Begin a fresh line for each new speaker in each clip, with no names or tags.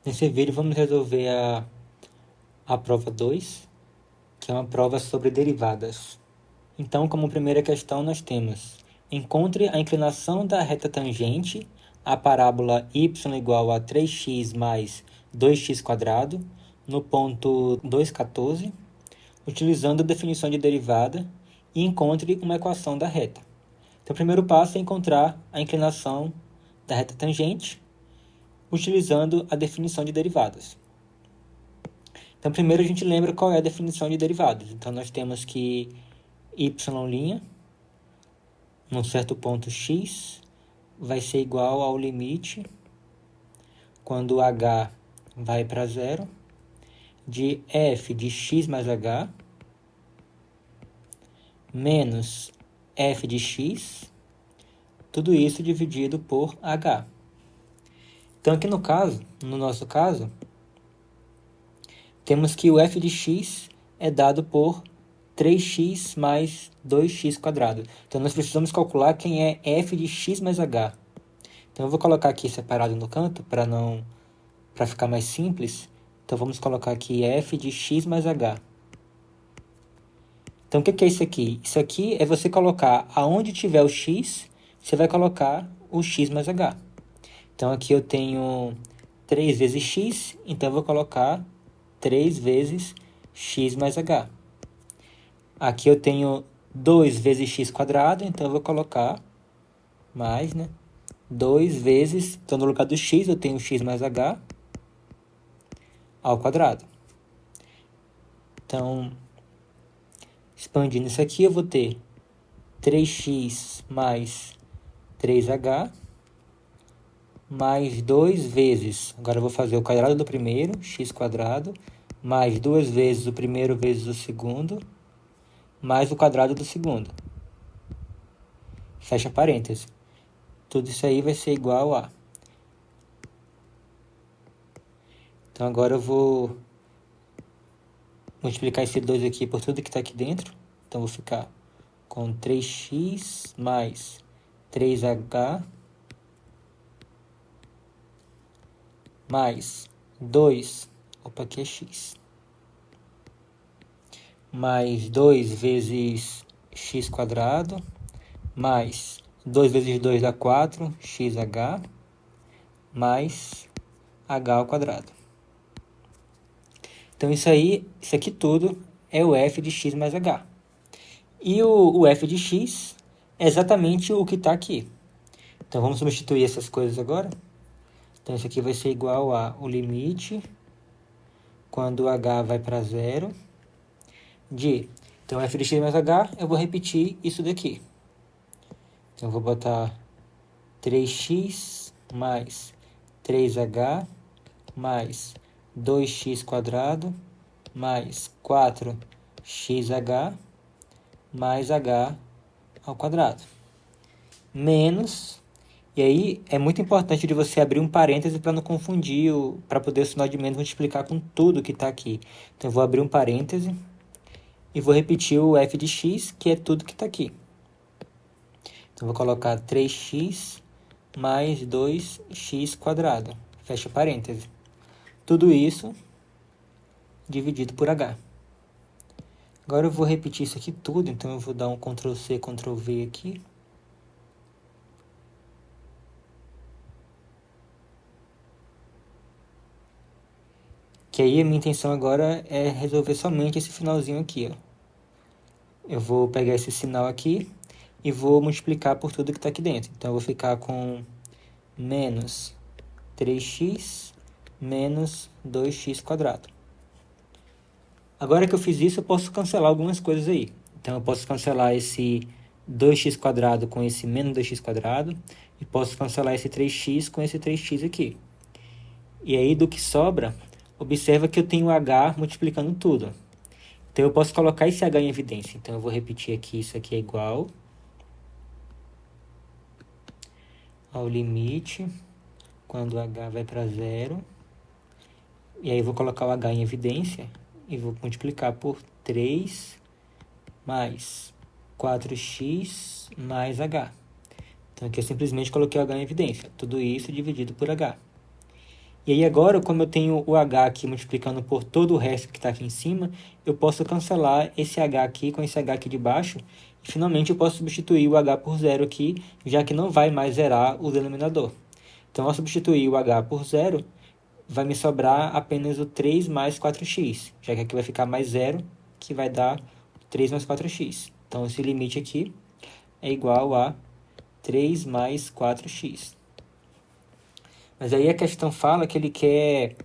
Nesse vídeo vamos resolver a prova 2, que é uma prova sobre derivadas. Então, como primeira questão, nós temos: encontre a inclinação da reta tangente à parábola y igual a 3x mais 2x² no ponto 2,14, utilizando a definição de derivada, e encontre uma equação da reta. Então, o primeiro passo é encontrar a inclinação da reta tangente, utilizando a definição de derivadas. Então, primeiro a gente lembra qual é a definição de derivadas. Então, nós temos que y', num certo ponto x, vai ser igual ao limite, quando h vai para zero, de f de x mais h, menos f de x, tudo isso dividido por h. Então, aqui no nosso caso, temos que o f de x é dado por 3x mais 2x². Então, nós precisamos calcular quem é f de x mais h. Então, eu vou colocar aqui separado no canto para ficar mais simples. Então, vamos colocar aqui f de x mais h. Então, o que é isso aqui? Isso aqui é você colocar aonde tiver o x, você vai colocar o x mais h. Então, aqui eu tenho 3 vezes x, então eu vou colocar 3 vezes x mais h. Aqui eu tenho 2 vezes x², então eu vou colocar mais, 2 vezes, então no lugar do x eu tenho x mais h ao quadrado. Então, expandindo isso aqui, eu vou ter 3x mais 3h mais 2 vezes, agora eu vou fazer o quadrado do primeiro, x², mais 2 vezes o primeiro vezes o segundo, mais o quadrado do segundo. Fecha parênteses. Tudo isso aí vai ser igual a... Então, agora eu vou multiplicar esse 2 aqui por tudo que está aqui dentro. Então, vou ficar com 3x mais 3h mais 2, opa, aqui é x, mais 2 vezes x² mais 2 vezes 2 dá 4, xh, mais h ao quadrado. Então, isso aqui tudo é o f de x mais h. E o f de x é exatamente o que está aqui. Então, vamos substituir essas coisas agora. Então, isso aqui vai ser igual a o limite, quando h vai para zero, de... Então, f de x mais h, eu vou repetir isso daqui. Então, eu vou botar 3x mais 3h mais 2x² mais 4xh mais h ao quadrado. Menos... E aí, é muito importante de você abrir um parêntese para não confundir, para poder o sinal de menos multiplicar com tudo que está aqui. Então, eu vou abrir um parêntese e vou repetir o f de x, que é tudo que está aqui. Então, vou colocar 3x mais 2x². Fecha parêntese. Tudo isso dividido por h. Agora eu vou repetir isso aqui tudo, então eu vou dar um Ctrl+C, Ctrl+V aqui. Que aí a minha intenção agora é resolver somente esse finalzinho aqui, ó. Eu vou pegar esse sinal aqui e vou multiplicar por tudo que está aqui dentro. Então, eu vou ficar com menos 3x menos 2x². Agora que eu fiz isso, eu posso cancelar algumas coisas aí. Então, eu posso cancelar esse 2x² com esse menos 2x², e posso cancelar esse 3x com esse 3x aqui. E aí, do que sobra, observa que eu tenho h multiplicando tudo. Então, eu posso colocar esse h em evidência. Então, eu vou repetir aqui, isso aqui é igual ao limite, quando h vai para zero. E aí, eu vou colocar o h em evidência e vou multiplicar por 3 mais 4x mais h. Então, aqui eu simplesmente coloquei o h em evidência. Tudo isso dividido por h. E aí agora, como eu tenho o h aqui multiplicando por todo o resto que está aqui em cima, eu posso cancelar esse h aqui com esse h aqui de baixo. E finalmente eu posso substituir o h por zero aqui, já que não vai mais zerar o denominador. Então, ao substituir o h por zero, vai me sobrar apenas o 3 mais 4x, já que aqui vai ficar mais zero, que vai dar 3 mais 4x. Então, esse limite aqui é igual a 3 mais 4x. Mas aí a questão fala que ele quer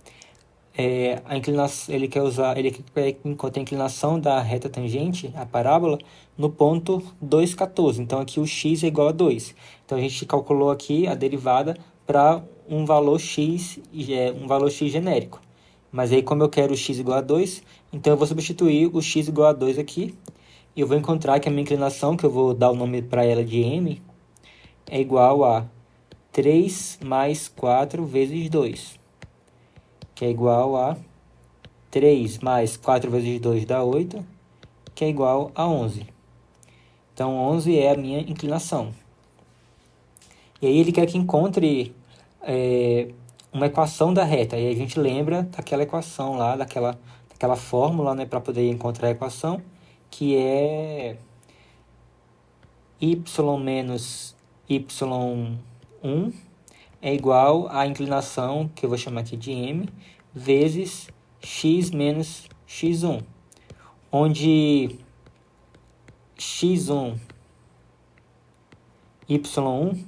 a inclinação, ele quer encontrar a inclinação da reta tangente, a parábola, no ponto 2,14. Então aqui o x é igual a 2. Então a gente calculou aqui a derivada para um valor x genérico. Mas aí como eu quero o x igual a 2, então eu vou substituir o x igual a 2 aqui. E eu vou encontrar que a minha inclinação, que eu vou dar o nome para ela de m, é igual a 3 mais 4 vezes 2, que é igual a 3 mais 4 vezes 2 dá 8, que é igual a 11. Então, 11 é a minha inclinação. E aí ele quer que encontre uma equação da reta. E aí a gente lembra daquela equação lá, daquela fórmula, né, para poder encontrar a equação, que é y menos y1 é igual à inclinação, que eu vou chamar aqui de m, vezes x menos x1, onde x1, y1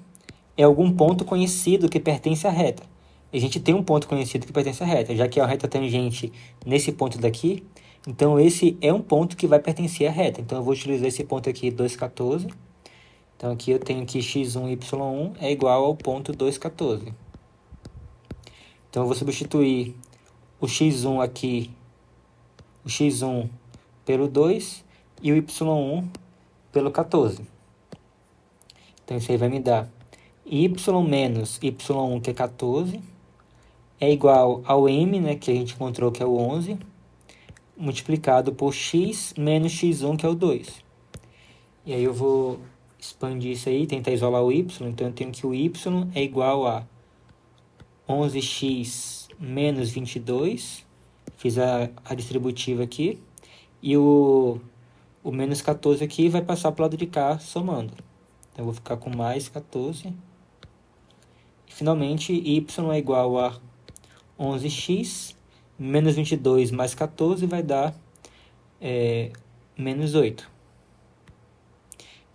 é algum ponto conhecido que pertence à reta. A gente tem um ponto conhecido que pertence à reta, já que é a reta tangente nesse ponto daqui, então esse é um ponto que vai pertencer à reta. Então eu vou utilizar esse ponto aqui, 2,14. Então aqui eu tenho que x1, y1 é igual ao ponto 2,14. Então eu vou substituir o x1 aqui, o x1 pelo 2 e o y1 pelo 14. Então isso aí vai me dar y menos y1, que é 14, é igual ao m, né, que a gente encontrou que é o 11, multiplicado por x menos x1, que é o 2. E aí eu vou expandir isso aí, tentar isolar o y, então eu tenho que o y é igual a 11x menos 22, fiz a distributiva aqui, e o menos 14 aqui vai passar para o lado de cá somando. Então eu vou ficar com mais 14. E finalmente, y é igual a 11x menos 22 mais 14 vai dar menos 8.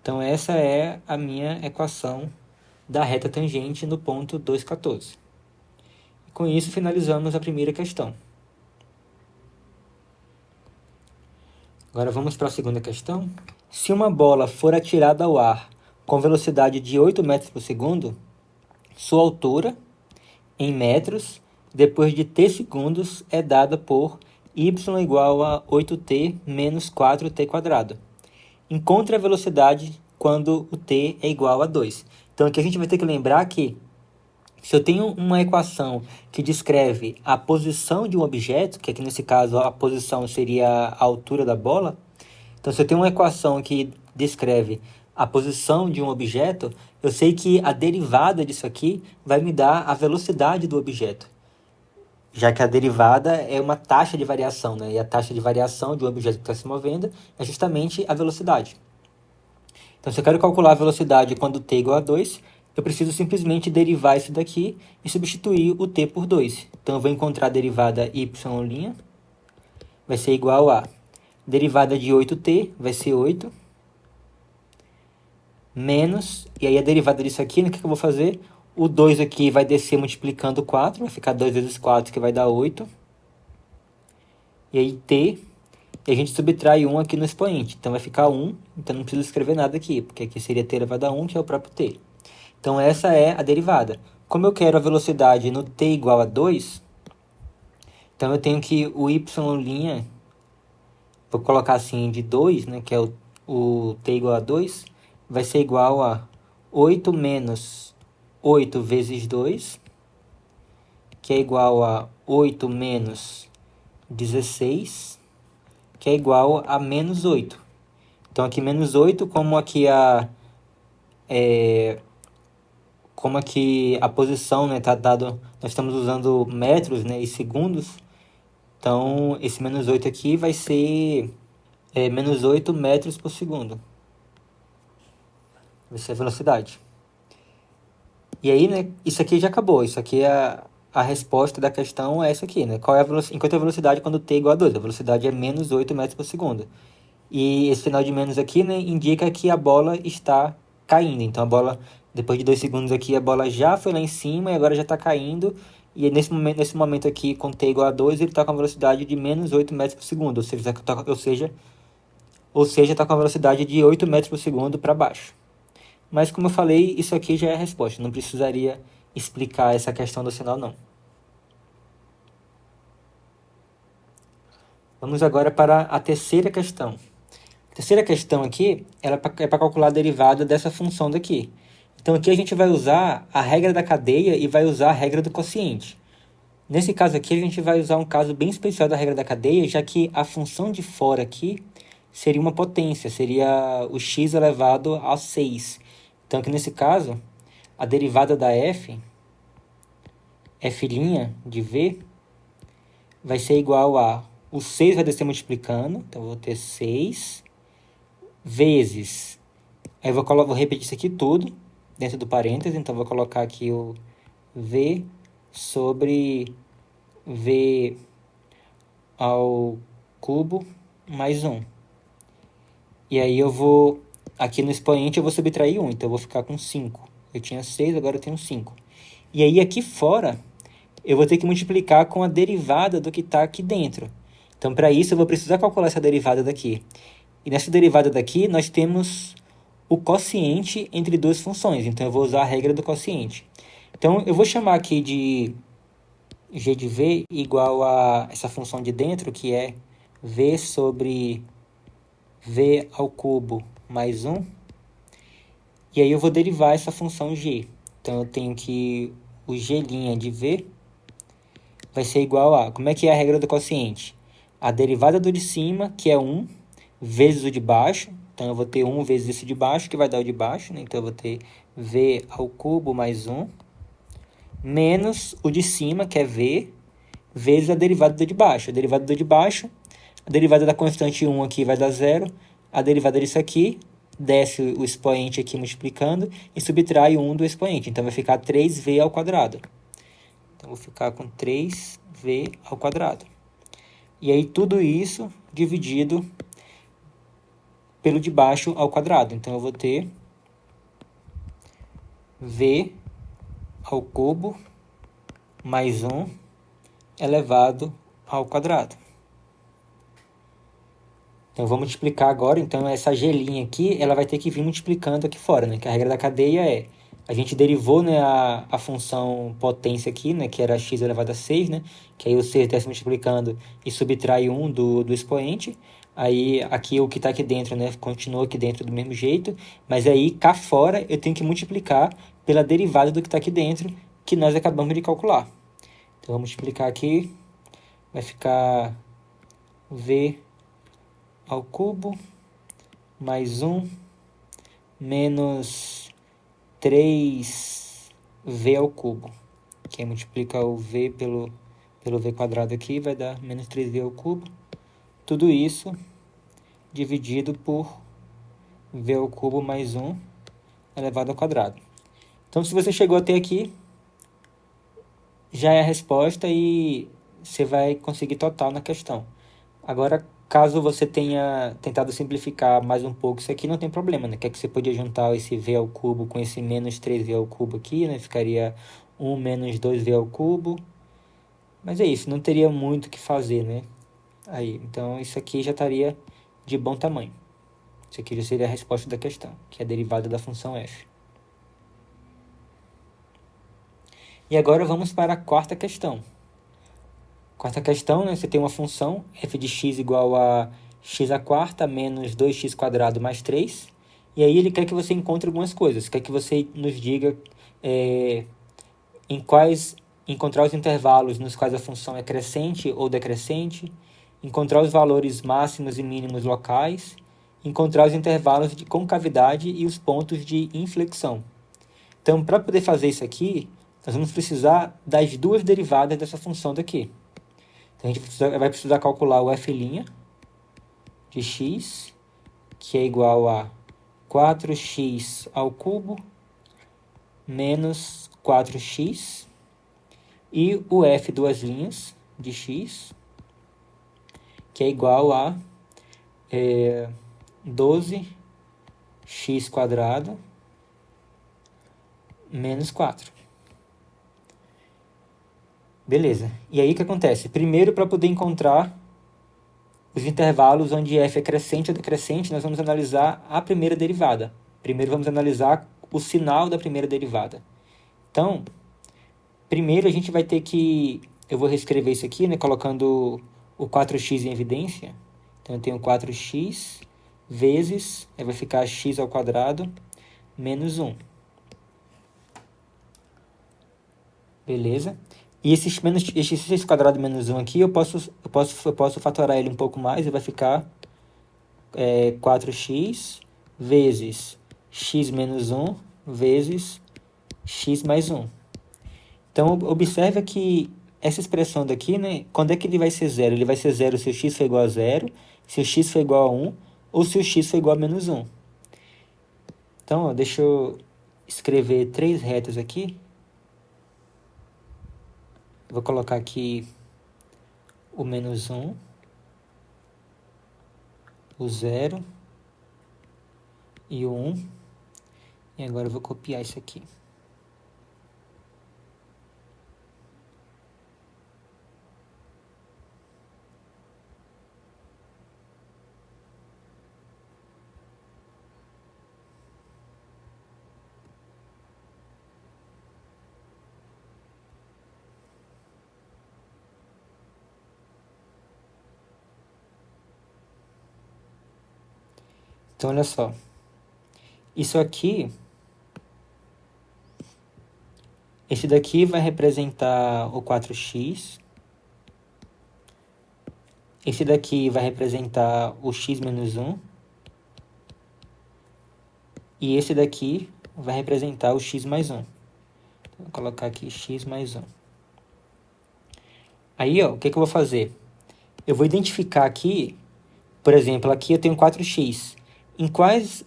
Então essa é a minha equação da reta tangente no ponto 2,14. Com isso, finalizamos a primeira questão. Agora vamos para a segunda questão. Se uma bola for atirada ao ar com velocidade de 8 metros por segundo, sua altura, em metros, depois de t segundos, é dada por y igual a 8t menos 4t quadrado. Encontre a velocidade quando o t é igual a 2. Então aqui a gente vai ter que lembrar que se eu tenho uma equação que descreve a posição de um objeto, que aqui nesse caso a posição seria a altura da bola, então se eu tenho uma equação que descreve a posição de um objeto, eu sei que a derivada disso aqui vai me dar a velocidade do objeto, já que a derivada é uma taxa de variação, né? E a taxa de variação de um objeto que está se movendo é justamente a velocidade. Então, se eu quero calcular a velocidade quando t é igual a 2, eu preciso simplesmente derivar isso daqui e substituir o t por 2. Então, eu vou encontrar a derivada y', vai ser igual a derivada de 8t, vai ser 8, menos, e aí a derivada disso aqui, né, o que eu vou fazer? O 2 aqui vai descer multiplicando 4, vai ficar 2 vezes 4, que vai dar 8. E aí t, e a gente subtrai 1 aqui no expoente, então vai ficar 1, então não preciso escrever nada aqui, porque aqui seria t elevado a 1, que é o próprio t. Então essa é a derivada. Como eu quero a velocidade no t igual a 2, então eu tenho que o y', vou colocar assim de 2, né, que é o t igual a 2, vai ser igual a 8 menos 8 vezes 2, que é igual a 8 menos 16, que é igual a menos 8. Então aqui menos 8, como aqui como aqui a posição, né, tá dado, nós estamos usando metros, né, e segundos, então esse menos 8 aqui vai ser menos 8 metros por segundo. Vai ser a velocidade. E aí, né, isso aqui já acabou. Isso aqui é a resposta da questão é essa aqui, né? Qual é a velocidade? Enquanto a velocidade quando t é igual a 2, a velocidade é menos 8 metros por segundo. E esse sinal de menos aqui, né, indica que a bola está caindo. Então a bola, depois de 2 segundos aqui, a bola já foi lá em cima e agora já está caindo. E nesse momento aqui, com t igual a 2, ele está com a velocidade de menos 8 metros por segundo. Ou seja, está com a velocidade de 8 metros por segundo para baixo. Mas como eu falei, isso aqui já é a resposta. Não precisaria explicar essa questão do sinal, não. Vamos agora para a terceira questão. A terceira questão aqui ela é para calcular a derivada dessa função daqui. Então aqui a gente vai usar a regra da cadeia e vai usar a regra do quociente. Nesse caso aqui a gente vai usar um caso bem especial da regra da cadeia, já que a função de fora aqui seria uma potência, seria o x elevado a 6. Então aqui nesse caso, a derivada da f de v, vai ser igual a... O 6 vai descer multiplicando, então eu vou ter 6 vezes... Aí eu vou repetir isso aqui tudo dentro do parênteses, então eu vou colocar aqui o v sobre v ao cubo mais 1. E aí eu vou... Aqui no expoente eu vou subtrair 1, então eu vou ficar com 5. Eu tinha 6, agora eu tenho 5. E aí aqui fora eu vou ter que multiplicar com a derivada do que está aqui dentro. Então, para isso, eu vou precisar calcular essa derivada daqui. E nessa derivada daqui, nós temos o quociente entre duas funções. Então, eu vou usar a regra do quociente. Então, eu vou chamar aqui de g de v igual a essa função de dentro, que é v sobre v ao cubo mais 1. E aí, eu vou derivar essa função g. Então, eu tenho que o g' de v vai ser igual a... Como é que é a regra do quociente? A derivada do de cima, que é 1, vezes o de baixo. Então, eu vou ter 1 vezes esse de baixo, que vai dar o de baixo. Né? Então, eu vou ter v ao cubo mais 1, menos o de cima, que é v, vezes a derivada do de baixo. A derivada do de baixo, a derivada da constante 1 aqui vai dar 0. A derivada disso aqui, desce o expoente aqui multiplicando e subtrai 1 do expoente. Então, vai ficar 3v ao quadrado. Então, vou ficar com 3v ao quadrado. E aí, tudo isso dividido pelo de baixo ao quadrado. Então, eu vou ter v ao cubo mais 1 elevado ao quadrado. Então, eu vou multiplicar agora. Então, essa g' aqui, ela vai ter que vir multiplicando aqui fora, né? Que a regra da cadeia é... A gente derivou, né, a função potência aqui, né, que era x elevado a 6, né, que aí o 6 desce multiplicando e subtrai 1 do expoente. Aí aqui o que está aqui dentro, né, continua aqui dentro do mesmo jeito, mas aí cá fora eu tenho que multiplicar pela derivada do que está aqui dentro, que nós acabamos de calcular. Então, vou multiplicar aqui, vai ficar v ao cubo mais 1 menos 3v ao cubo. Que aí multiplica o v pelo v quadrado aqui, vai dar menos 3v ao cubo. Tudo isso dividido por v ao cubo mais 1 elevado ao quadrado. Então, se você chegou até aqui, já é a resposta e você vai conseguir total na questão. Agora, caso você tenha tentado simplificar mais um pouco isso aqui, não tem problema, né? Que é que você podia juntar esse v ao cubo com esse menos 3v ao cubo aqui, né? Ficaria 1 menos 2v ao cubo. Mas é isso, não teria muito o que fazer, né? Aí, então, isso aqui já estaria de bom tamanho. Isso aqui já seria a resposta da questão, que é a derivada da função f. E agora vamos para a quarta questão. Quarta questão, né, você tem uma função f de x igual a x à quarta menos 2x quadrado mais 3. E aí ele quer que você encontre algumas coisas. Quer que você nos diga encontrar os intervalos nos quais a função é crescente ou decrescente, encontrar os valores máximos e mínimos locais, encontrar os intervalos de concavidade e os pontos de inflexão. Então, para poder fazer isso aqui, nós vamos precisar das duas derivadas dessa função daqui. Então, a gente vai precisar calcular o f' de x, que é igual a 4x ao cubo menos 4x, e o f duas linhas de x, que é igual a 12x quadrado menos 4. Beleza. E aí o que acontece? Primeiro, para poder encontrar os intervalos onde f é crescente ou decrescente, nós vamos analisar a primeira derivada. Primeiro vamos analisar o sinal da primeira derivada. Então, primeiro a gente vai ter que... Eu vou reescrever isso aqui, né, colocando o 4x em evidência. Então, eu tenho 4x vezes, aí vai ficar x ao quadrado menos 1. Beleza? E esse x quadrado menos 1 aqui, eu posso fatorar ele um pouco mais e vai ficar 4x vezes x menos 1 vezes x mais 1. Então, observa que essa expressão daqui, né, quando é que ele vai ser zero? Ele vai ser zero se o x for igual a 0, se o x for igual a 1, ou se o x for igual a menos 1. Então, ó, deixa eu escrever 3 retas aqui. Vou colocar aqui o menos 1, o 0 e o 1. E agora eu vou copiar isso aqui. Então, olha só. Isso aqui... Esse daqui vai representar o 4x. Esse daqui vai representar o x menos 1. E esse daqui vai representar o x mais 1. Então, vou colocar aqui x mais 1. Aí, ó, o que eu vou fazer? Eu vou identificar aqui, por exemplo, aqui eu tenho 4x. Em quais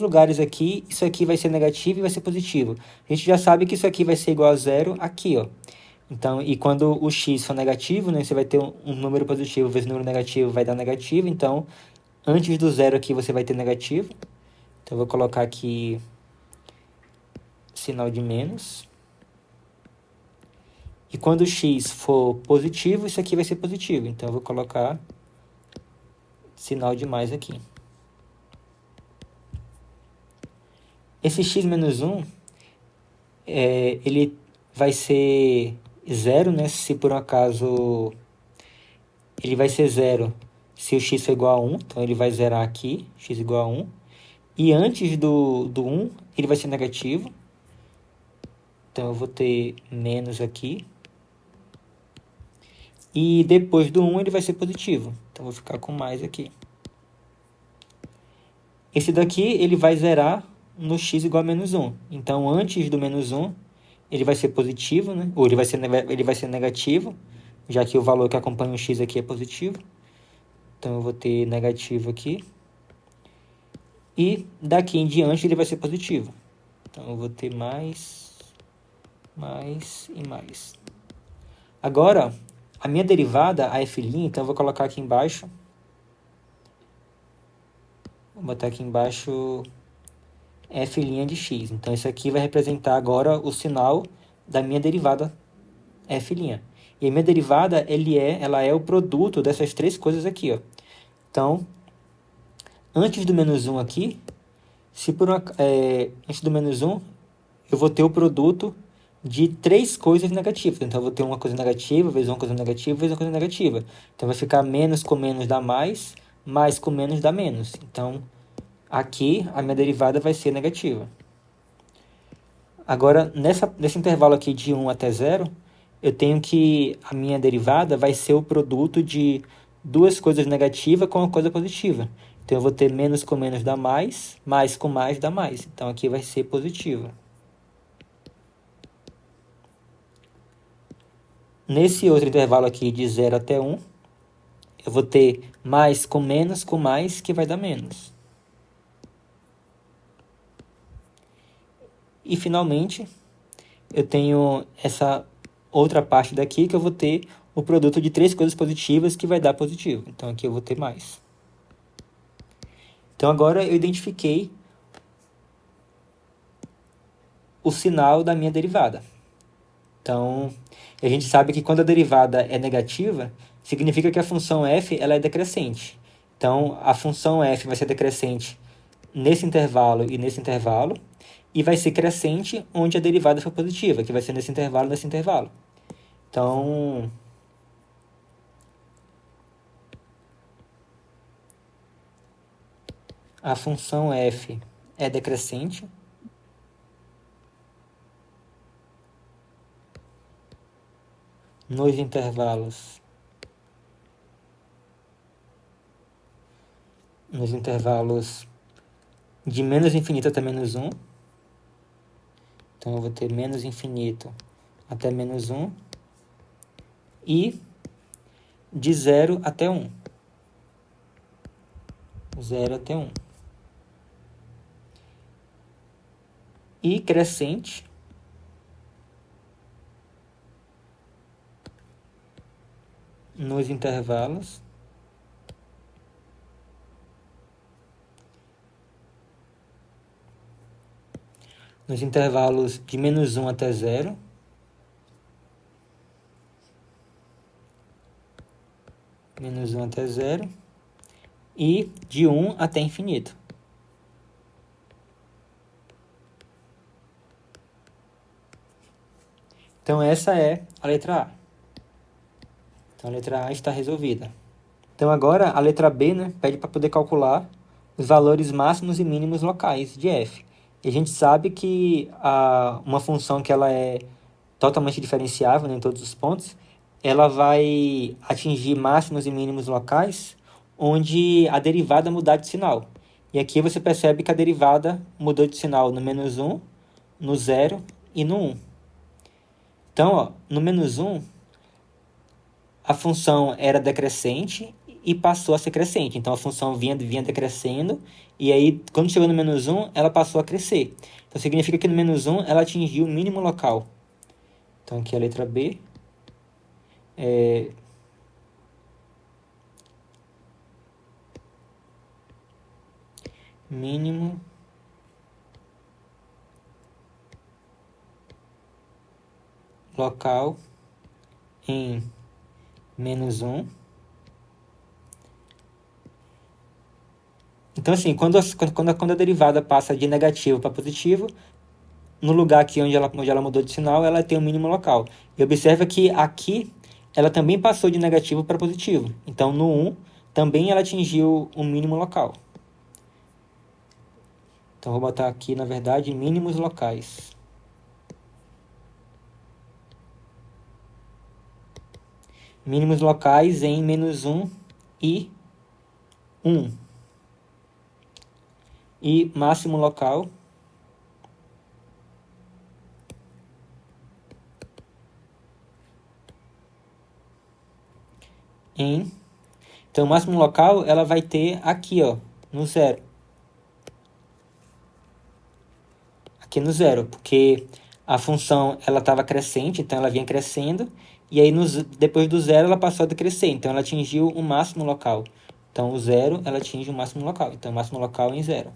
lugares aqui isso aqui vai ser negativo e vai ser positivo? A gente já sabe que isso aqui vai ser igual a 0 aqui, ó. Então, e quando o x for negativo, né, você vai ter um número positivo vezes número negativo vai dar negativo. Então, antes do zero aqui você vai ter negativo. Então, eu vou colocar aqui sinal de menos. E quando o x for positivo, isso aqui vai ser positivo. Então, eu vou colocar sinal de mais aqui. Esse x menos 1, ele vai ser 0, né? Se por um acaso ele vai ser 0 se o x for igual a 1. Então, ele vai zerar aqui, x igual a 1. E antes do 1, ele vai ser negativo. Então, eu vou ter menos aqui. E depois do 1, ele vai ser positivo. Então, eu vou ficar com mais aqui. Esse daqui, ele vai zerar no x igual a menos 1. Então, antes do menos 1, ele vai ser positivo, né? Ou ele vai ser negativo, já que o valor que acompanha o x aqui é positivo. Então, eu vou ter negativo aqui. E daqui em diante ele vai ser positivo. Então, eu vou ter mais e mais. Agora, a minha derivada, a f', então eu vou colocar aqui embaixo. Vou botar aqui embaixo f' de x. Então, isso aqui vai representar agora o sinal da minha derivada f'. E a minha derivada, ela é o produto dessas três coisas aqui, ó. Então, antes do menos 1 aqui, antes do menos 1, eu vou ter o produto de três coisas negativas. Então, eu vou ter uma coisa negativa, vezes uma coisa negativa, vezes uma coisa negativa. Então, vai ficar menos com menos dá mais com menos dá menos. Então, aqui, a minha derivada vai ser negativa. Agora, nesse intervalo aqui de 1 até 0, eu tenho que a minha derivada vai ser o produto de duas coisas negativas com uma coisa positiva. Então, eu vou ter menos com menos dá mais com mais dá mais. Então, aqui vai ser positivo. Nesse outro intervalo aqui de 0 até 1, eu vou ter mais com mais, que vai dar menos. E, finalmente, eu tenho essa outra parte daqui que eu vou ter o produto de 3 coisas positivas que vai dar positivo. Então, aqui eu vou ter mais. Então, agora eu identifiquei o sinal da minha derivada. Então, a gente sabe que quando a derivada é negativa, significa que a função f ela é decrescente. Então, a função f vai ser decrescente nesse intervalo e nesse intervalo, e vai ser crescente onde a derivada for positiva, que vai ser nesse intervalo e nesse intervalo. Então, a função f é decrescente nos intervalos de menos infinito até menos 1. Então, eu vou ter menos infinito até menos 1 e de 0 até 1. 0 até 1. E crescente nos intervalos de menos 1 até 0, menos 1 até 0, e de 1 até infinito. Então, essa é a letra A. Então, a letra A está resolvida. Então, agora, a letra B, né, pede para poder calcular os valores máximos e mínimos locais de f. E a gente sabe que uma função que ela é totalmente diferenciável, né, em todos os pontos, ela vai atingir máximos e mínimos locais onde a derivada mudar de sinal. E aqui você percebe que a derivada mudou de sinal no menos 1, no 0 e no 1. Então, ó, no menos 1, a função era decrescente e passou a ser crescente. Então, a função vinha decrescendo, e aí, quando chegou no menos 1, ela passou a crescer. Então, significa que no menos 1, ela atingiu o mínimo local. Então, aqui a letra B. Mínimo local em menos 1. Então, assim, quando a derivada passa de negativo para positivo, no lugar aqui onde ela mudou de sinal, ela tem o mínimo local. E observa que aqui ela também passou de negativo para positivo. Então, no 1, também ela atingiu o mínimo local. Então, vou botar aqui, na verdade, mínimos locais. Mínimos locais em menos 1 e 1. E máximo local em... Então, o máximo local ela vai ter aqui, ó, no 0. Aqui no 0, porque a função ela estava crescente, então ela vinha crescendo, e aí depois do 0 ela passou a decrescer, então ela atingiu o máximo local. Então, o 0 ela atinge o máximo local. Então, o máximo local em 0.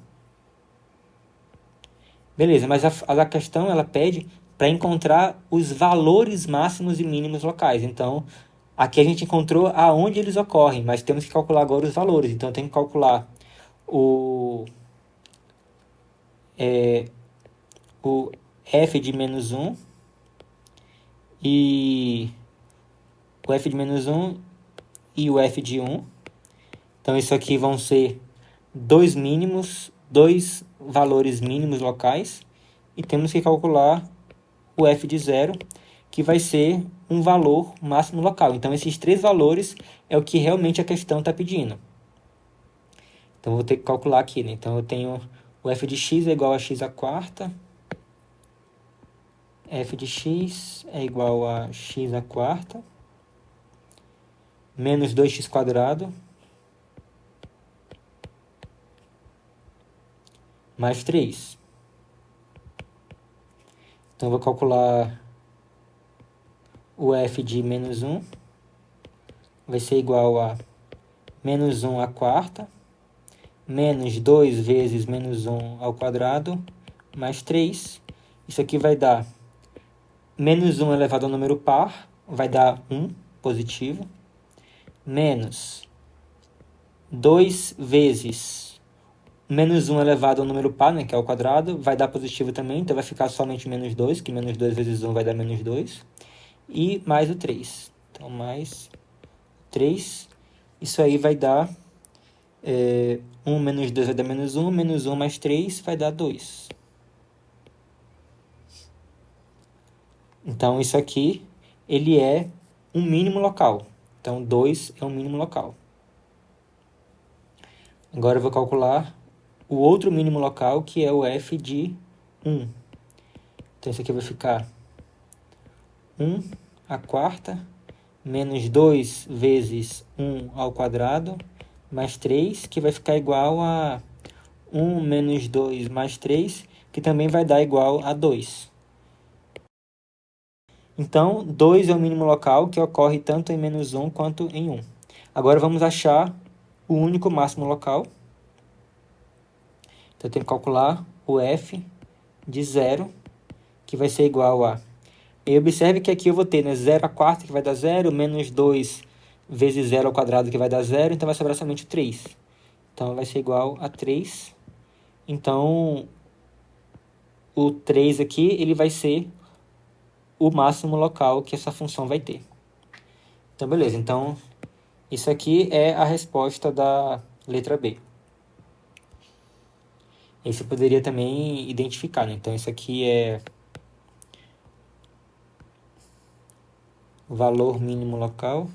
Beleza, mas a questão ela pede para encontrar os valores máximos e mínimos locais. Então, aqui a gente encontrou aonde eles ocorrem, mas temos que calcular agora os valores. Então, tem que calcular o f de menos 1 e o f de menos 1 e o f de 1. Então, isso aqui vão ser dois valores mínimos locais, e temos que calcular o f de 0, que vai ser um valor máximo local. Então, esses 3 valores é o que realmente a questão está pedindo. Então, vou ter que calcular aqui, né? Então, eu tenho o f de x é igual a x à quarta f de x é igual a x à quarta menos 2x² mais 3. Então, eu vou calcular o f de menos 1. Vai ser igual a menos 1 à quarta menos 2 vezes menos 1 ao quadrado mais 3. Isso aqui vai dar menos 1 elevado ao número par, vai dar 1 positivo, menos 2 vezes menos 1 elevado ao número par, né, que é o quadrado, vai dar positivo também, então vai ficar somente menos 2, que menos 2 vezes 1 vai dar menos 2, e mais o 3. Então, mais 3, isso aí vai dar 1 menos 2 vai dar menos 1 mais 3 vai dar 2. Então, isso aqui, ele é um mínimo local. Então, 2 é um mínimo local. Agora eu vou calcular o outro mínimo local, que é o f de 1. Então, isso aqui vai ficar 1 à quarta menos 2 vezes 1 ao quadrado mais 3, que vai ficar igual a 1 menos 2 mais 3, que também vai dar igual a 2. Então, 2 é o mínimo local que ocorre tanto em menos 1 quanto em 1. Agora vamos achar o único máximo local. Então, eu tenho que calcular o f de 0, que vai ser igual a... E observe que aqui eu vou ter 0 à quarta, que vai dar 0, menos 2 vezes 0 ao quadrado, que vai dar 0, então vai sobrar somente 3. Então, vai ser igual a 3. Então, o 3 aqui, ele vai ser o máximo local que essa função vai ter. Então, beleza. Então, isso aqui é a resposta da letra B. E você poderia também identificar, né? Então, isso aqui é valor mínimo local.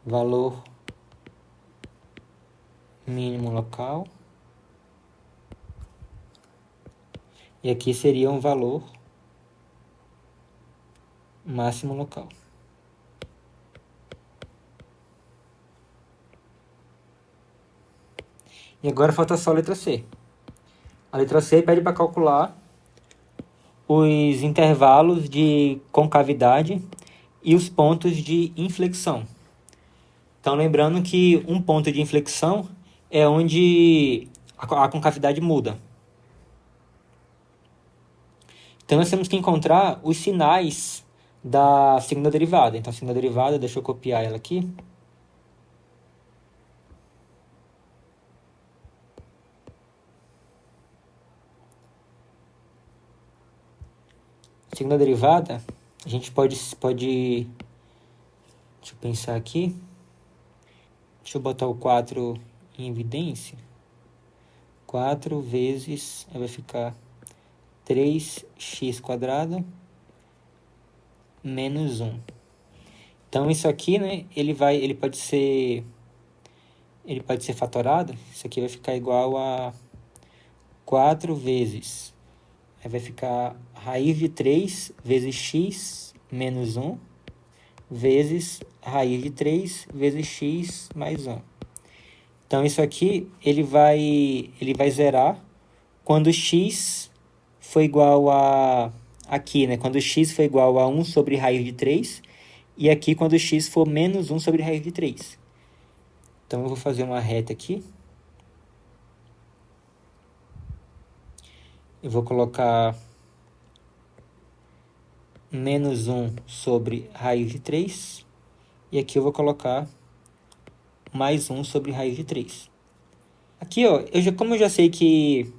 Valor mínimo local. E aqui seria um valor máximo local. E agora falta só a letra C. A letra C pede para calcular os intervalos de concavidade e os pontos de inflexão. Então, lembrando que um ponto de inflexão é onde a concavidade muda. Então, nós temos que encontrar os sinais da segunda derivada. Então, a segunda derivada, deixa eu copiar ela aqui. A segunda derivada, a gente pode... Deixa eu pensar aqui. Deixa eu botar o 4 em evidência. 4 vezes... vai ficar 3x² menos 1. Então, isso aqui, né, ele pode ser fatorado. Isso aqui vai ficar igual a 4 vezes... Aí vai ficar raiz de 3 vezes x menos 1 vezes raiz de 3 vezes x mais 1. Então, isso aqui ele vai zerar quando x for igual a... Aqui, né? Quando x for igual a 1 sobre raiz de 3. E aqui quando x for menos 1 sobre raiz de 3. Então, eu vou fazer uma reta aqui. Eu vou colocar menos 1 sobre raiz de 3. E aqui eu vou colocar mais 1 sobre raiz de 3. Aqui, ó, como eu já sei que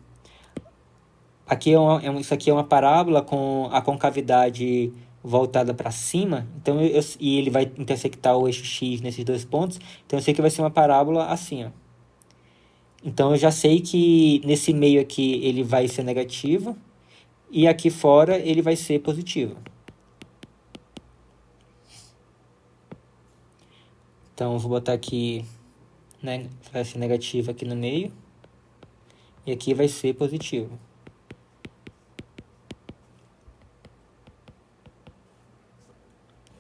aqui isso aqui é uma parábola com a concavidade voltada para cima, então e ele vai intersectar o eixo x nesses dois pontos, então eu sei que vai ser uma parábola assim, ó. Então eu já sei que nesse meio aqui ele vai ser negativo e aqui fora ele vai ser positivo. Então, eu vou botar aqui, né, vai ser negativo aqui no meio. E aqui vai ser positivo.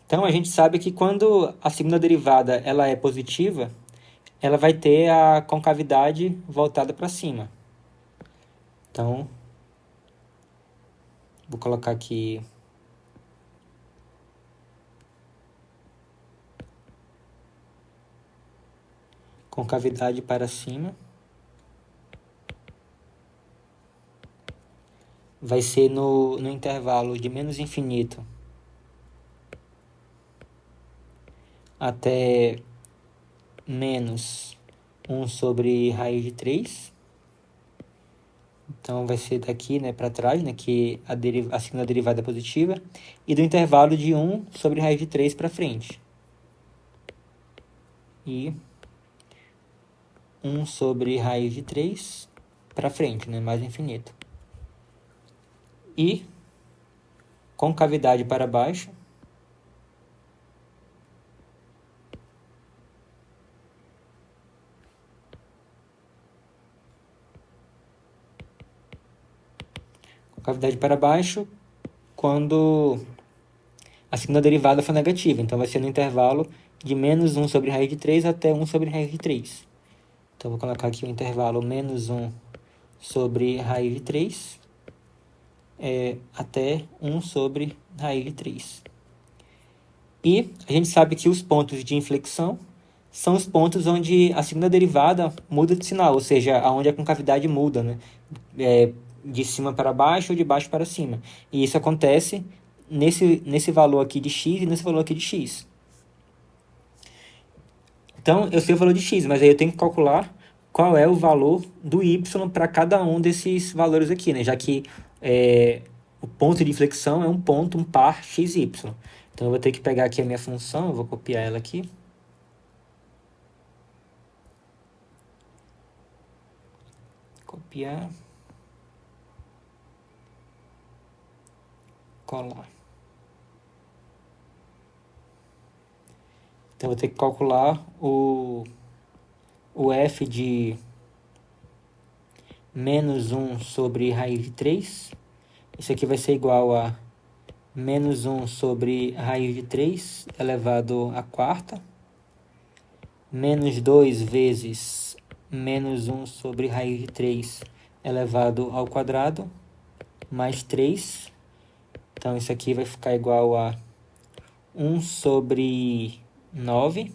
Então, a gente sabe que quando a segunda derivada ela é positiva, ela vai ter a concavidade voltada para cima. Então, vou colocar aqui concavidade para cima. Vai ser no intervalo de menos infinito até menos 1 sobre raiz de 3. Então, vai ser daqui, né, para trás, né, que a segunda derivada é positiva. E do intervalo de 1 sobre raiz de 3 para frente. E 1 sobre raiz de 3 para frente, né, mais infinito. E concavidade para baixo. Concavidade para baixo quando a segunda derivada for negativa. Então, vai ser no intervalo de menos 1 sobre raiz de 3 até 1 sobre raiz de 3. Então, vou colocar aqui o intervalo menos 1 sobre raiz de 3 até 1 sobre raiz de 3. E a gente sabe que os pontos de inflexão são os pontos onde a segunda derivada muda de sinal, ou seja, onde a concavidade muda, né? De cima para baixo ou de baixo para cima. E isso acontece nesse valor aqui de x e nesse valor aqui de x. Então, eu sei o valor de x, mas aí eu tenho que calcular qual é o valor do y para cada um desses valores aqui, né? Já que o ponto de inflexão é um par xy. Então, eu vou ter que pegar aqui a minha função, eu vou copiar ela aqui. Copiar. Colar. Então, eu vou ter que calcular o f de menos 1 sobre raiz de 3. Isso aqui vai ser igual a menos 1 sobre raiz de 3 elevado à quarta, menos 2 vezes menos 1 sobre raiz de 3 elevado ao quadrado, mais 3. Então, isso aqui vai ficar igual a 1 sobre 9.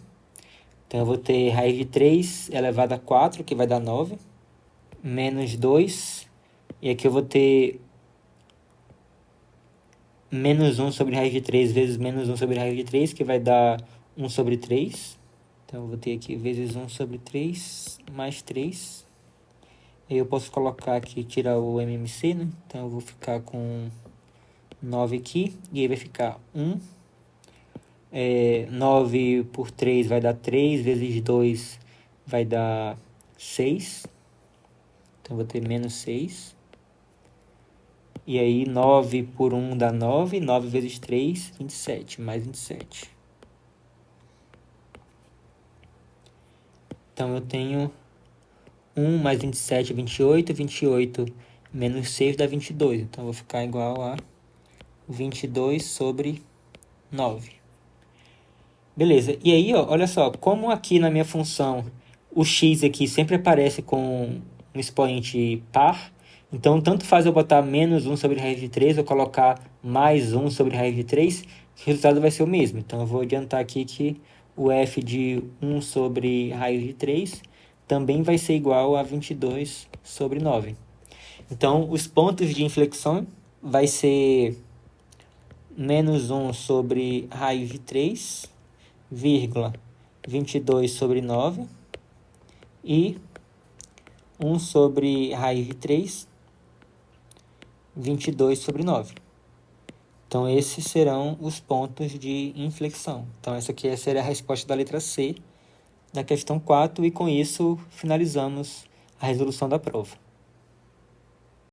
Então, eu vou ter raiz de 3 elevado a 4, que vai dar 9, menos 2. E aqui eu vou ter menos 1 sobre raiz de 3 vezes menos 1 sobre raiz de 3, que vai dar 1 sobre 3. Então, eu vou ter aqui vezes 1 sobre 3, mais 3. Aí eu posso colocar aqui, tirar o MMC, né? Então, eu vou ficar com 9 aqui, e aí vai ficar 1. 9 por 3 vai dar 3, vezes 2 vai dar 6. Então, eu vou ter menos 6. E aí, 9 por 1 dá 9. 9 vezes 3, 27. Mais 27. Então, eu tenho 1 mais 27 é 28. 28 menos 6 dá 22. Então, eu vou ficar igual a 22 sobre 9. Beleza. E aí, ó, olha só. Como aqui na minha função o x aqui sempre aparece com um expoente par, então, tanto faz eu botar menos 1 sobre raiz de 3 ou colocar mais 1 sobre raiz de 3, o resultado vai ser o mesmo. Então, eu vou adiantar aqui que o f de 1 sobre raiz de 3 também vai ser igual a 22 sobre 9. Então, os pontos de inflexão vai ser menos 1 sobre raiz de 3, vírgula, 22 sobre 9 e 1 sobre raiz de 3, 22 sobre 9. Então, esses serão os pontos de inflexão. Então, essa aqui seria a resposta da letra C da questão 4, e com isso finalizamos a resolução da prova.